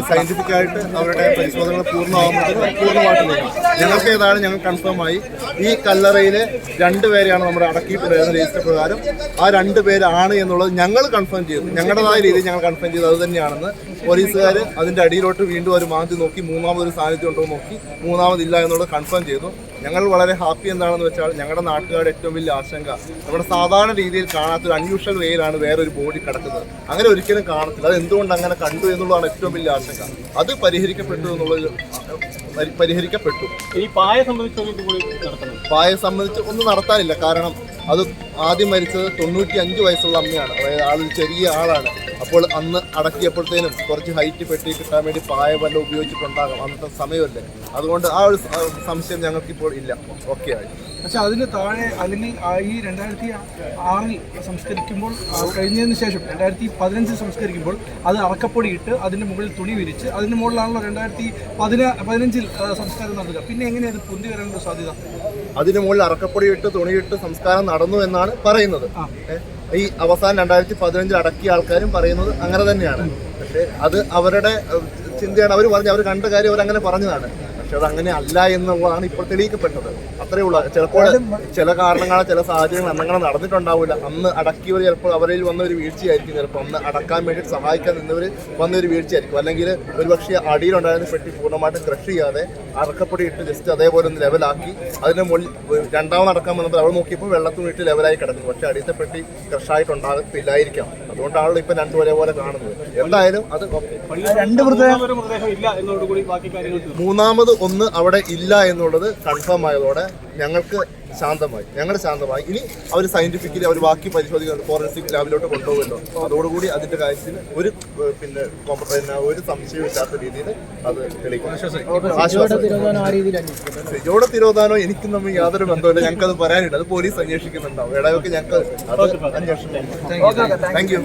Scientific ആയിട്ട് അവരുടെ പരിശോധനകൾ പൂർണ്ണമായിട്ട് ഞങ്ങൾക്ക് ഏതാണ് ഞങ്ങൾ കൺഫേം ആയി. ഈ കല്ലറയിലെ രണ്ടുപേരെയാണ് നമ്മുടെ അടക്കിയിട്ടുണ്ടായിരുന്ന രജിസ്റ്റർ പ്രകാരം. ആ രണ്ടുപേരാണ് എന്നുള്ളത് ഞങ്ങൾ കൺഫേം ചെയ്തു. ഞങ്ങളുടേതായ രീതിയിൽ ഞങ്ങൾ കൺഫേം ചെയ്തു അത് തന്നെയാണെന്ന്. പോലീസുകാർ അതിൻ്റെ അടിയിലോട്ട് വീണ്ടും ഒരു മാന്തി നോക്കി, മൂന്നാമതൊരു സാന്നിധ്യം ഉണ്ടോ നോക്കി, മൂന്നാമതില്ല എന്നുള്ളത് കൺഫേം ചെയ്തു. ഞങ്ങൾ വളരെ ഹാപ്പി എന്താണെന്ന് വെച്ചാൽ ഞങ്ങളുടെ നാട്ടുകാരുടെ ഏറ്റവും വലിയ ആശങ്ക നമ്മുടെ സാധാരണ രീതിയിൽ കാണാത്തൊരു അൺയൂഷ്വൽ വേയിലാണ് വേറൊരു ബോഡി കിടക്കുന്നത്. അങ്ങനെ ഒരിക്കലും കാണത്തില്ല. അത് എന്തുകൊണ്ട് അങ്ങനെ കണ്ടു എന്നുള്ളതാണ് ഏറ്റവും വലിയ ആശങ്ക. അത് പരിഹരിക്കപ്പെട്ടു എന്നുള്ളത് പരിഹരിക്കപ്പെട്ടു. ഈ പായെ സംബന്ധിച്ച് ഒന്നും നടത്താനില്ല. കാരണം അത് ആദ്യം മരിച്ചത് 95 വയസ്സുള്ള അമ്മയാണ്. അതായത് ആളൊരു ചെറിയ ആളാണ്. അപ്പോൾ അന്ന് അടക്കിയപ്പോഴത്തേനും കുറച്ച് ഹൈറ്റ് പെട്ടി കിട്ടാൻ വേണ്ടി പായ വല്ലതും ഉപയോഗിച്ചിട്ടുണ്ടാകാം, അന്നത്തെ സമയമല്ലേ. അതുകൊണ്ട് ആ ഒരു സംശയം ഞങ്ങൾക്കിപ്പോൾ ഇല്ല. ഓക്കെ ആയി. പക്ഷെ അതിന് താഴെ അല്ലെങ്കിൽ ഈ 2006 സംസ്കരിക്കുമ്പോൾ കഴിഞ്ഞതിന് ശേഷം 2015 സംസ്കരിക്കുമ്പോൾ അത് അറക്കപ്പൊടി ഇട്ട് അതിൻ്റെ മുകളിൽ തുണി വിരിച്ച് അതിന് മുകളിലാണല്ലോ 2015 സംസ്കാരം നടത്തുക. പിന്നെ എങ്ങനെയാണ് അത് പൊന്തി വരാനുള്ള സാധ്യത? അതിന് മുകളിൽ അറക്കപ്പൊടി ഇട്ട് തുണിയിട്ട് സംസ്കാരം നടന്നു എന്നാണ് പറയുന്നത്. ഈ അവസാനം 2015 അടക്കിയ ആൾക്കാരും പറയുന്നത് അങ്ങനെ തന്നെയാണ്. പക്ഷേ അത് അവരുടെ ചിന്തയാണ്. അവർ പറഞ്ഞു, അവർ കണ്ട കാര്യം അവരങ്ങനെ പറഞ്ഞതാണ്. പക്ഷെ അത് അങ്ങനെ അല്ല എന്നുള്ളതാണ് ഇപ്പോൾ തെളിയിക്കപ്പെട്ടത്. അത്രയേ ഉള്ളൂ. ചിലപ്പോൾ ചില കാരണങ്ങളാൽ ചില സാഹചര്യങ്ങൾ അന്നങ്ങനെ നടന്നിട്ടുണ്ടാവില്ല. അന്ന് അടക്കിയവർ ചിലപ്പോൾ അവരിൽ വന്നൊരു വീഴ്ചയായിരിക്കും. ചിലപ്പോൾ അന്ന് അടക്കാൻ വേണ്ടി സഹായിക്കാൻ നിന്നവർ വന്നൊരു വീഴ്ചയായിരിക്കും. അല്ലെങ്കിൽ ഒരുപക്ഷെ അടിയിലുണ്ടായിരുന്ന പെട്ടി പൂർണ്ണമായിട്ട് ക്രഷ് ചെയ്യാതെ അറക്കപ്പൊടി ഇട്ട് ജസ്റ്റ് അതേപോലെ ഒന്ന് ലെവലാക്കി അതിന് മുകളിൽ രണ്ടാമത് അടക്കാൻ വന്നപ്പോൾ അവൾ നോക്കിയപ്പോൾ വെള്ളത്തും ഇട്ട് ലെവലായി കിടക്കുന്നു. പക്ഷേ അടിയത്തെ പെട്ടി ക്രഷായിട്ടുണ്ടാകത്തില്ലായിരിക്കാം. അതുകൊണ്ടാണല്ലോ ഇപ്പം രണ്ടും ഒരേപോലെ കാണുന്നത്. എന്തായാലും അത് മൂന്നാമത് ഒന്ന് അവിടെ ഇല്ല എന്നുള്ളത് കൺഫേം ആയതോടെ ഞങ്ങൾ ശാന്തമായി. ഇനി അവർ സയന്റിഫിക്കലി അവർ ബാക്കി പരിശോധിക്കുന്നത് ഫോറൻസിക് ലാബിലോട്ട് കൊണ്ടുപോകുമല്ലോ. അതോടുകൂടി അതിന്റെ കാര്യത്തിന് ഒരു ഒരു സംശയമില്ലാത്ത രീതിയിൽ അത് തെളിയിക്കും. ഇവിടെ തിരോധാനോ എനിക്കും തമ്മിൽ യാതൊരു ബന്ധമില്ല. ഞങ്ങൾക്കത് പറയാനില്ല. അത് പോലീസ് അന്വേഷിക്കുന്നുണ്ടാവും. ഇടയൊക്കെ ഞങ്ങൾക്ക് അത് അന്വേഷിക്കും. Thank you.